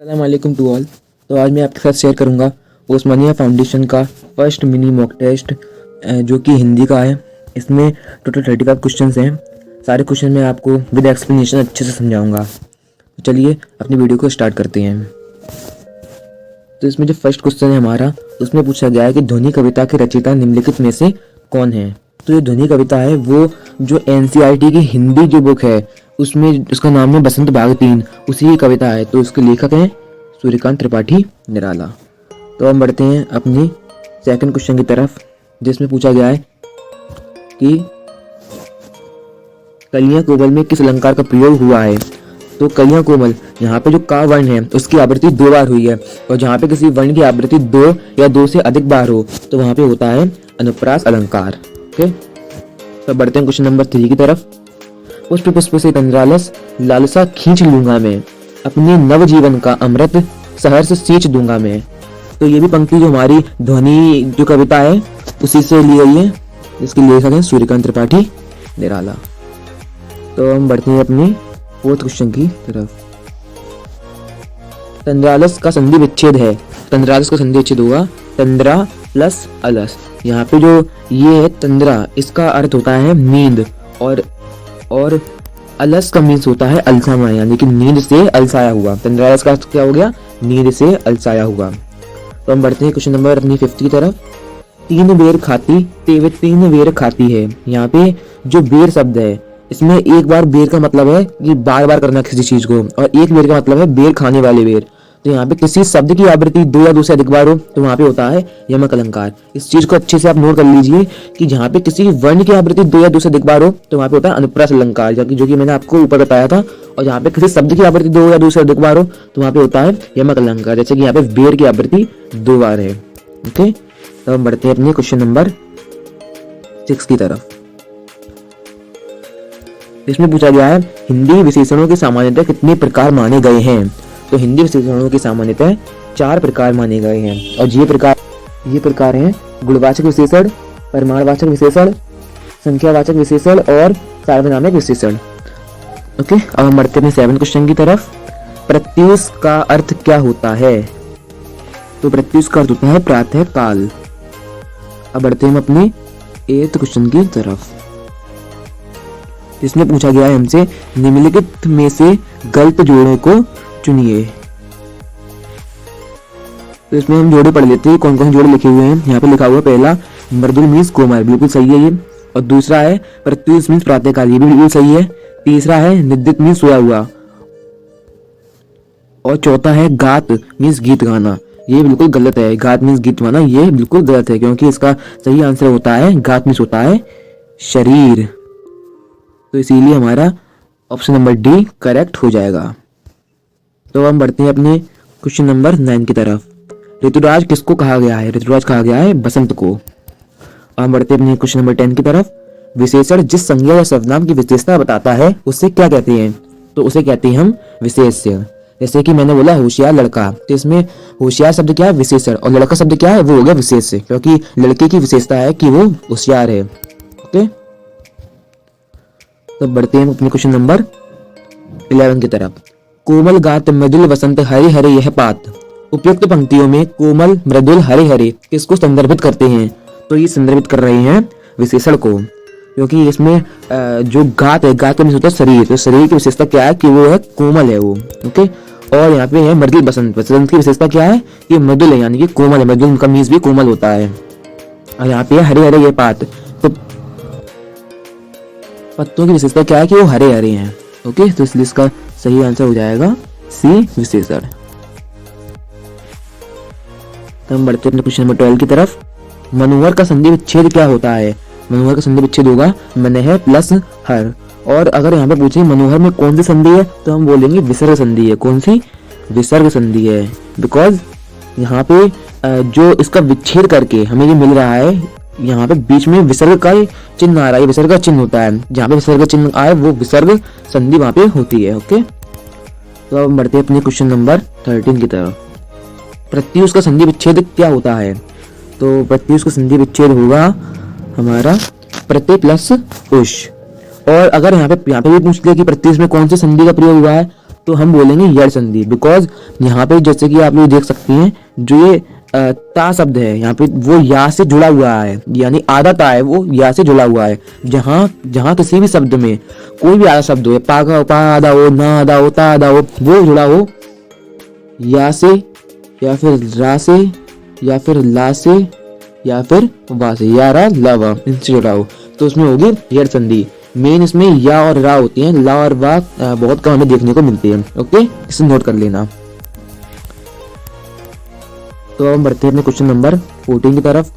अस्सलाम वालेकुम to all. तो आज मैं आपके साथ शेयर करूंगा ओस्मानिया फाउंडेशन का फर्स्ट मिनी मॉक टेस्ट जो कि हिंदी का है। इसमें टोटल 35 क्वेश्चंस हैं। सारे क्वेश्चन मैं आपको विद एक्सप्लेनेशन अच्छे से समझाऊंगा। तो चलिए अपनी वीडियो को स्टार्ट करते हैं। तो इसमें जो फर्स्ट क्वेश्चन है हमारा, उसमें पूछा गया है कि ध्वनि कविता के रचयिता निम्नलिखित में से कौन है। तो ये ध्वनि कविता है वो जो NCERT की हिंदी जो बुक है उसमें उसका नाम है बसंत बाग 3, उसी की कविता है। तो उसके लेखक हैं सूर्यकांत त्रिपाठी निराला। तो हम बढ़ते हैं अपनी सेकंड क्वेश्चन की तरफ, जिसमें पूछा गया है कि कलियां कोमल में किस अलंकार का प्रयोग हुआ है। तो कलियां कोमल, यहाँ पे जो का वर्ण है उसकी आवृत्ति 2 बार हुई है, और जहाँ पे किसी वर्ण की आवृत्ति 2 या 2 से अधिक बार हो तो वहाँ पे होता है अनुप्रास अलंकार। ओके, तो बढ़ते हैं क्वेश्चन नंबर 3 की तरफ। पुष्प पुष्प से तंद्रालस लालसा खींच लूंगा मैं, अपने नव जीवन का अमृत सहर्ष सींच दूंगा मैं। तो ये भी पंक्ति जो हमारी ध्वनि जो कविता है उसी से ली गई है, जिसके लेखक हैं सूर्यकांत त्रिपाठी निराला। तो हम बढ़ते हैं अपनी फोर्थ क्वेश्चन की तरफ। तंद्रालस का संधि विच्छेद है। तंद्रालस का संधि विच्छेद होगा तंद्रा प्लस अलस। यहाँ पे जो ये है तंद्रा, इसका अर्थ होता है नींद, और अलस का मीन्स होता है अलसाना, यानी कि नींद से अलसाया हुआ। तंद्रालस का अर्थ क्या हो गया? नींद से अलसाया हुआ। तो हम बढ़ते हैं क्वेश्चन नंबर अपनी 5 की तरफ। 3 बेर खाती तेवे 3 बेर खाती है। यहाँ पे जो बेर शब्द है, इसमें एक बार बेर का मतलब है कि बार बार करना किसी चीज को, और एक बेर का मतलब है बेर खाने वाले बेर। तो यहाँ पे किसी शब्द की आवृत्ति 2 या 2 से अधिक बार हो तो वहाँ पे होता है यमक अलंकार। इस चीज को अच्छे से आप नोट कर लीजिए कि जहाँ पे किसी वर्ण की आवृत्ति 2 या 2 से अधिक बार हो तो वहाँ पे होता है अनुप्रास अलंकार, जो कि मैंने आपको ऊपर बताया था। और जहाँ पे किसी शब्द की आवृत्ति 2 या 2 से अधिक बार हो तो वहाँ पे होता है यमक अलंकार, जैसे कि यहाँ पे बेर की आवृत्ति 2 बार है। ओके, तो हम बढ़ते हैं अपने क्वेश्चन नंबर 6 की तरफ। इसमें पूछा गया है हिंदी विशेषणों की सामान्यतः कितने प्रकार माने गए हैं। तो हिंदी विशेषणों की सामान्यतः 4 प्रकार माने गए हैं, और ये प्रकार हैं गुणवाचक विशेषण, परिमाणवाचक विशेषण, संख्यावाचक विशेषण और सार्वनामिक विशेषण। ओके, अब हम बढ़ते हैं 7 क्वेश्चन की तरफ। प्रत्यूष का अर्थ क्या होता है। तो प्रत्यूष का अर्थ होता है प्रातः काल। अब बढ़ते हैं हम अपनी 8th क्वेश्चन की तरफ, जिसमें पूछा गया है हमसे निम्नलिखित में से गलत जोड़े को चुनिए। तो इसमें हम जोड़े पढ़ लेते हैं, कौन कौन जोड़े लिखे हुए हैं। यहाँ पे लिखा हुआ पहला मृदुल मीन्स कोमल, बिल्कुल सही है ये। और दूसरा है प्रत्यूष मीन्स प्रातःकाल, ये भी बिल्कुल सही है। तीसरा है निद्रित मीन्स सोया हुआ। और चौथा है गात मीन्स गीत गाना, ये बिल्कुल गलत है। गात मीन्स गीत गाना, ये बिल्कुल गलत है, क्योंकि इसका सही आंसर होता है गात मीन्स होता है शरीर। तो इसीलिए हमारा ऑप्शन नंबर डी करेक्ट हो जाएगा। तो हम बढ़ते हैं अपने क्वेश्चन नंबर 9 की तरफ। ऋतुराज किसको कहा गया है। ऋतुराज कहा गया है बसंत को। हम बढ़ते हैं अपने क्वेश्चन नंबर 10 की तरफ। विशेषण जिस संज्ञा या सर्वनाम की विशेषता बताता है उससे क्या कहते हैं। तो उसे कहते हैं हम विशेष्य। जैसे कि मैंने बोला होशियार लड़का, तो इसमें होशियार शब्द क्या है? विशेषण, और लड़का शब्द क्या है? वो हो गया विशेष्य, क्योंकि लड़के की विशेषता है कि वो होशियार है। ओके, तो बढ़ते हैं अपने क्वेश्चन नंबर 11 की तरफ। कोमल गात मृदुल वसंत हरे हरे यह पात। उपयुक्त पंक्तियों में कोमल मृदुल हरे हरे किसको संदर्भित करते हैं। तो ये संदर्भित कर रहे हैं विशेषण को, क्योंकि इसमें जो गात है, गात का मतलब होता है शरीर। तो शरीर की विशेषता क्या है? कि वो है कोमल है वो। ओके, और यहाँ पे है मृदुल बसंत। बसंत की विशेषता क्या है? कि मृदुल है, यानी कि कोमल है। मृदुल का मीन्स भी कोमल होता है। और यहाँ पे हरे हरे ये पात, तो पत्तों की विशेषता क्या है? कि वो हरे हरे हैं। ओके, तो इसलिए इसका सही आंसर हो जाएगा सी विशेषण। तो हम बढ़ते हैं अपने क्वेश्चन नंबर 12 की तरफ। मनोहर का संधि विच्छेद क्या होता है। मनोहर का संधि विच्छेद होगा मनह प्लस हर। और अगर यहाँ पे पूछे मनोहर में कौन सी संधि है, तो हम बोलेंगे विसर्ग संधि है। कौन सी? विसर्ग संधि है। बिकॉज यहाँ पे जो इसका विच्छेद करके हमें ये मिल रहा है, यहाँ पे बीच में विसर्ग का चिन्ह आ रहा है, विसर्ग का चिन्ह होता है। जहाँ पे विसर्ग चिन्ह आए वो विसर्ग संधि वहां पे होती है। ओके, तो अब बढ़ते हैं अपने क्वेश्चन नंबर 13 की तरफ। प्रत्युष का संधि विच्छेद क्या होता है। तो प्रत्युष का संधि विच्छेद होगा हमारा प्रत्यय प्लस उष। और अगर यहाँ पे भी पूछ लिया कि प्रत्युष में कौन सी संधि का प्रयोग हुआ है, तो हम बोलेंगे यड़ संधि, बिकॉज यहाँ पे जैसे कि आप लोग देख सकते हैं जो ये ता शब्द है यहाँ पे वो या से जुड़ा हुआ है, यानी आधा ता है वो या से जुड़ा हुआ है। जहाँ जहाँ किसी भी शब्द में कोई भी आधा शब्द हो, पा का हो, पा आधा हो, ना आधा हो, ता आधा हो, वो जुड़ा हो या से या फिर रा से या फिर ला से या फिर वा से, या रा ला वा इनसे जुड़ा हो, तो उसमें होगी यड़ संधि। मेन इसमें या और रा होती हैं, ला और वा बहुत कम हमें देखने को मिलती है। ओके, इसे नोट कर लेना। तो हम बढ़ते हैं अपने क्वेश्चन नंबर 14 की तरफ।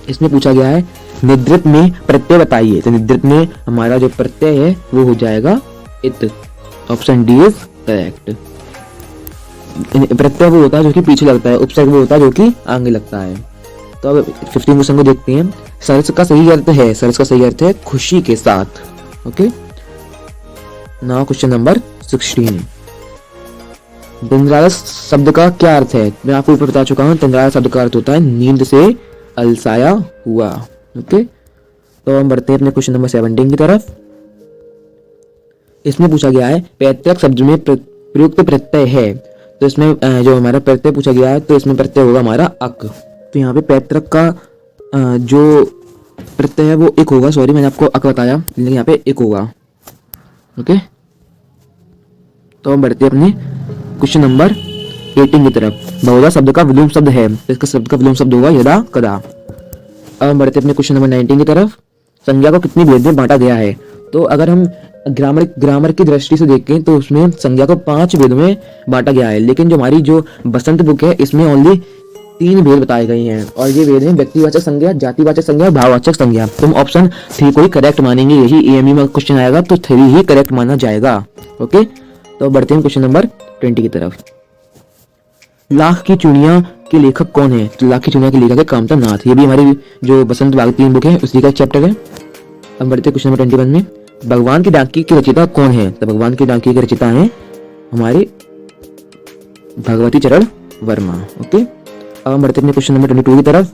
इसमें पूछा गया है निद्रित में प्रत्यय बताइए। तो निद्रित में हमारा जो प्रत्यय है वो हो जाएगा इत। Option D is correct. प्रत्यय वो होता है जो कि पीछे लगता है, उपसर्ग वो होता है जो कि आगे लगता है। तो अब 15 क्वेश्चन को देखते हैं। सरस का सही अर्थ है, सरस का सही अर्थ है खुशी के साथ। Okay, now question number 16। तंद्रालस शब्द का क्या अर्थ है? मैं आपको ऊपर बता चुका हूँ। तंद्रालस शब्द का अर्थ होता है नींद से अलसाया हुआ। ओके, तो हम बढ़ते हैं अपने क्वेश्चन नंबर 17 की तरफ। इसमें पूछा गया है पैतृक शब्द में प्रयुक्त प्रत्यय है। तो इसमें जो हमारा प्रत्यय पूछा गया है तो इसमें प्रत्यय होगा हमारा अक। तो यहाँ पे पैतृक का जो प्रत्यय है वो एक होगा। सॉरी, मैंने आपको अक बताया, लेकिन यहाँ पे एक होगा। ओके, तो हम बढ़ते हैं अपने क्वेश्चन नंबर 18 की तरफ। बहुधा शब्द का विलोम शब्द है, तो इसका शब्द का विलोम शब्द होगा यदा कदा। अब हम बढ़ते हैं अपने क्वेश्चन नंबर 19 की तरफ। संज्ञा को कितनी भेद में बांटा गया है? तो अगर हम ग्रामर की दृष्टि से देखें तो उसमें संज्ञा को 5 भेद में बांटा गया है, लेकिन जो हमारी जो बसंत बुक है इसमें ओनली 3 भेद बताए गए हैं, और ये भेद हैं व्यक्तिवाचक संज्ञा, जातिवाचक संज्ञा, भाववाचक संज्ञा। तो हम ऑप्शन 3 को ही करेक्ट मानेंगे। यही एएमयू में क्वेश्चन आएगा तो 3 ही करेक्ट माना जाएगा। ओके, तो बढ़ते हैं क्वेश्चन नंबर 20 की तरफ। लाख की चुनिया के लेखक कौन है? तो लाख की चुनिया के लेखक है कामता नाथ। ये भी हमारी जो बसंत भारती बुक है उसी का चैप्टर है। अब बढ़ते हैं क्वेश्चन नंबर 21 में। भगवान की डाकी की रचयिता कौन है? तो भगवान की डाकी की रचयिता है हमारे भगवती चरण वर्मा। ओके, अब हम बढ़ते हैं क्वेश्चन नंबर 22 की तरफ।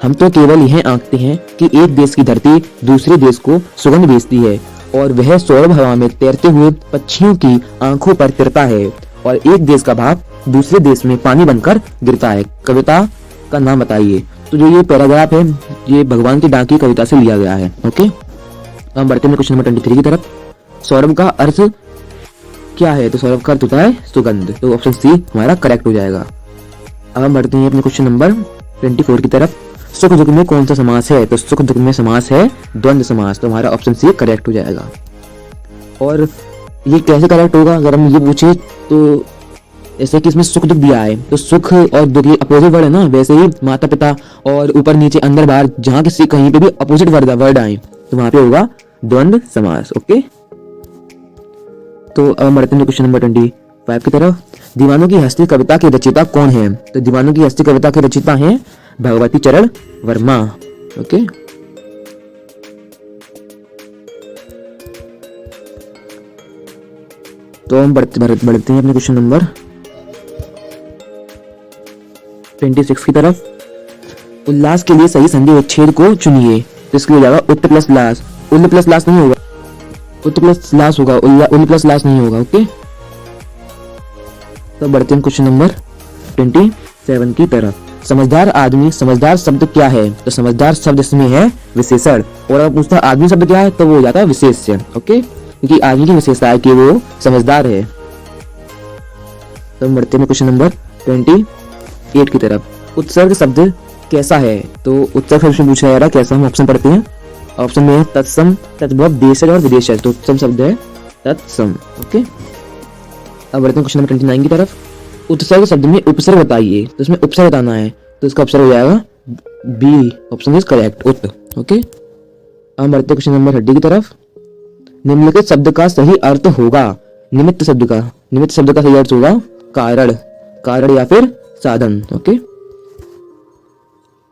हम तो केवल यह आंकते हैं कि एक देश की धरती दूसरे देश को सुगंध भेजती है, और वह सौरभ हवा में तैरते हुए पक्षियों की आंखों पर तिरता है, और एक देश का भाग दूसरे देश में पानी बनकर गिरता है। कविता का नाम बताइए। तो जो ये पैराग्राफ है ये भगवान की डाकी कविता से लिया गया है। ओके, हम बढ़ते हैं क्वेश्चन नंबर 23 की तरफ। सौरभ का अर्थ क्या है? तो सौरभ का अर्थ होता है सुगंध। तो ऑप्शन सी हमारा करेक्ट हो जाएगा। अब हम बढ़ते हैं अपने क्वेश्चन नंबर 24 की तरफ। सुख दुख में कौन सा समास है? तो सुख दुख में समास है द्वंद्व समास। तो हमारा ऑप्शन सी करेक्ट हो जाएगा। और ये कैसे करेक्ट होगा अगर हम ये पूछे तो ऐसे कि इसमें सुख दुख दिया है, तो सुख और दुख ये अपोजिट वर्ड है ना, वैसे ही माता पिता और ऊपर नीचे अंदर बाहर जहाँ किसी कहीं पे भी अपोजिट वर्ड आए तो वहां पे होगा द्वंद्व समास। ओके, तो अब बढ़ते हैं क्वेश्चन नंबर 25 की तरफ। दीवानों की हस्ती कविता की रचयिता कौन है? तो दीवानों की हस्ती कविता के रचयिता हैं भगवती चरण वर्मा। ओके, तो हम बढ़ते हैं अपने क्वेश्चन नंबर 26 की तरफ। उल्लास के लिए सही संधि विच्छेद को चुनिए। तो इसके लिए जाएगा उत्त प्लस लास। उल्ल प्लस लास नहीं होगा, उत्त प्लस लास होगा, उल्ल प्लस लास नहीं होगा। ओके, तो बढ़ते हैं क्वेश्चन नंबर 27 की तरफ। समझदार आदमी, समझदार शब्द क्या है? तो समझदार शब्द इसमें है विशेषण, और अगर पूछता आदमी शब्द क्या है तो वो हो जाता है विशेष्य। ओके, क्योंकि आदमी की विशेषता है कि वो समझदार है। तो बढ़ते हैं क्वेश्चन नंबर 28 की तरफ। उत्सर्ग शब्द कैसा है? तो उत्सर्ग शब्द पूछा जा रहा है कैसा, हम ऑप्शन पढ़ते हैं। ऑप्शन में है तत्सम, तद्भव, देशज और विदेशज। तो उत्सम शब्द है तत्सम। ओके, अब बढ़ते हैं क्वेश्चन नंबर 29 की तरफ। उत्सर्ग शब्द में उपसर्ग बताइए। तो इसमें उपसर्ग बताना है, तो इसका उपसर्ग हो जाएगा बी। ऑप्शन इज करेक्ट, उत। ओके, अब बढ़ते हैं क्वेश्चन नंबर 30 की तरफ। निम्नलिखित शब्द का सही अर्थ होगा। निमित्त शब्द का सही अर्थ होगा कारण, कारण या फिर साधन। ओके,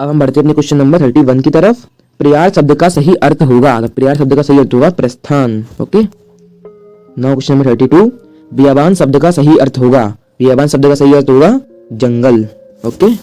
अब हम बढ़ते हैं अपने क्वेश्चन नंबर 31 की तरफ। प्रयार शब्द का सही अर्थ होगा। प्रयार शब्द का सही अर्थ होगा प्रस्थान। Okay, now question number 32। बियाबान शब्द का सही अर्थ होगा। बियाबान शब्द का सही अर्थ होगा जंगल। ओके,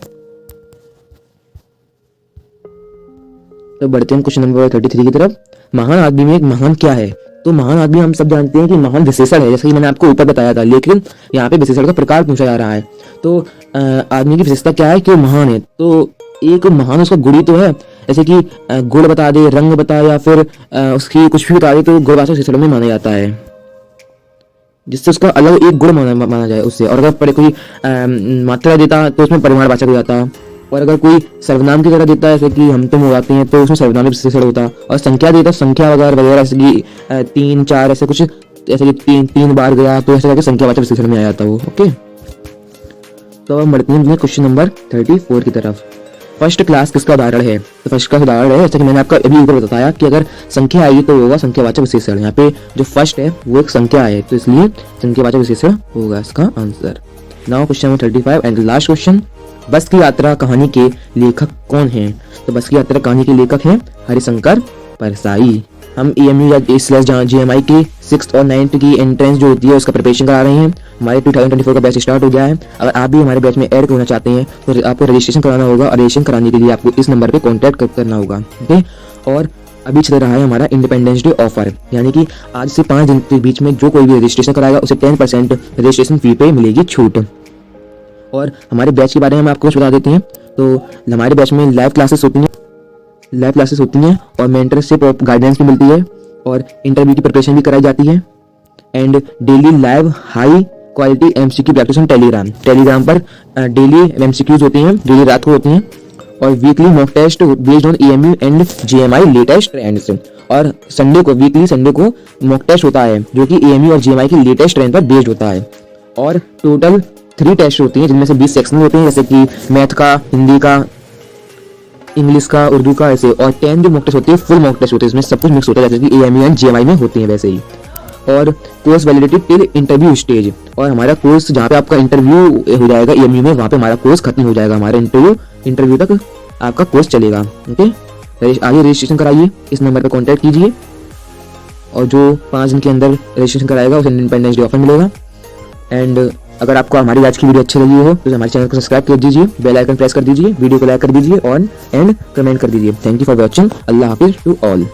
तो बढ़ते हैं क्वेश्चन नंबर 33 की तरफ। महान आदमी में एक महान क्या है? तो महान आदमी हम सब जानते हैं कि महान विशेषण है, जैसे कि मैंने आपको ऊपर बताया था, लेकिन यहाँ पे विशेषण का प्रकार पूछा जा रहा है। तो आदमी की विशेषता क्या है कि वो महान है। तो एक महान उसका गुण ही तो है, जैसे कि गुण बता दे, रंग बता, या फिर उसकी कुछ भी बता दे, तो गुणवाचक विशेषण में माना जाता है, जिससे उसका अलग एक गुण माना जाए उससे। और अगर कोई मात्रा देता तो उसमें परिमाणवाचक हो जाता, और अगर कोई सर्वनाम की तरह देता है, जैसे कि हम तुम हो जाते हैं, तो उसमें सर्वनाम विशेषण होता। और संख्या देता, संख्या वगैरह वगैरह, जैसे कि 3 4 ऐसे कुछ, जैसे कि तीन बार गया, तो ऐसे करके संख्यावाचक विशेषण में आ जाता वो। ओके, तो अब बढ़ते हैं क्वेश्चन नंबर 34 की तरफ। फर्स्ट क्लास किसका उदाहरण है? तो फर्स्ट क्लास उदाहरण है, जैसे कि मैंने आपको अभी ऊपर बताया कि अगर संख्या आएगी तो होगा संख्यावाचक विशेषण। यहाँ पे जो फर्स्ट है वो एक संख्या है, तो इसलिए संख्यावाचक विशेषण होगा इसका answer. Now question number 35 and last question. बस की यात्रा कहानी के लेखक कौन है? तो बस की यात्रा कहानी के लेखक हैं हरिशंकर परसाई। हम EMU या GMI की 6th और 9th की एंट्रेंस जो होती है उसका प्रिपरेशन करा रहे हैं। हमारे 2024 का बैच स्टार्ट हो गया है। अगर आप भी हमारे बैच में ऐड होना चाहते हैं तो आपको रजिस्ट्रेशन कराना होगा, और रजिस्ट्रेशन कराने के लिए आपको इस नंबर पे कॉन्टैक्ट करना होगा। ओके, और अभी चल रहा है हमारा इंडिपेंडेंस डे ऑफर, यानी कि आज से 5 दिन के बीच में जो कोई भी रजिस्ट्रेशन कराएगा उसे 10% रजिस्ट्रेशन फी पे मिलेगी छूट। और हमारे बैच के बारे में हम आपको कुछ बता देते हैं। तो हमारे बैच में लाइव क्लासेस होती हैं और मेंटरशिप और गाइडेंस भी मिलती है, और इंटरव्यू की प्रिपरेशन भी कराई जाती है, and daily live high quality MCQ practice on Telegram पर डेली MCQs होती हैं, डेली रात को होती हैं, और weekly mock test based on EMU and GMI latest trends. और वीकली संडे को मॉक टेस्ट होता है जो कि EMU और GMI की लेटेस्ट ट्रेंड पर बेस्ड होता है। और टोटल 3 टेस्ट होती हैं, जिनमें से 20 सेक्शन होते हैं, जैसे कि मैथ का, हिंदी का, इंग्लिश का, उर्दू का, ऐसे। और 10 जो मॉक टेस्ट होती है फुल मॉक टेस्ट होती है, इसमें सब कुछ मिक्स होता है, जैसे कि EMU एंड GMI में होती है वैसे ही। और course validity till interview stage, और हमारा कोर्स जहाँ पे आपका इंटरव्यू हो जाएगा EMU में, वहाँ पे हमारा कोर्स खत्म हो जाएगा, हमारा इंटरव्यू तक आपका कोर्स चलेगा। ओके, आगे रजिस्ट्रेशन कराइए, इस नंबर पर कॉन्टैक्ट कीजिए, और जो 5 दिन के अंदर रजिस्ट्रेशन कराएगा उसे इंडिपेंडेंस डे ऑफर मिलेगा। एंड अगर आपको हमारी आज की वीडियो अच्छी लगी हो तो हमारे चैनल को सब्सक्राइब कर दीजिए, बेल आइकन प्रेस कर दीजिए, वीडियो को लाइक कर दीजिए और एंड कमेंट कर दीजिए। Thank you for watching. अल्लाह हाफिज टू ऑल।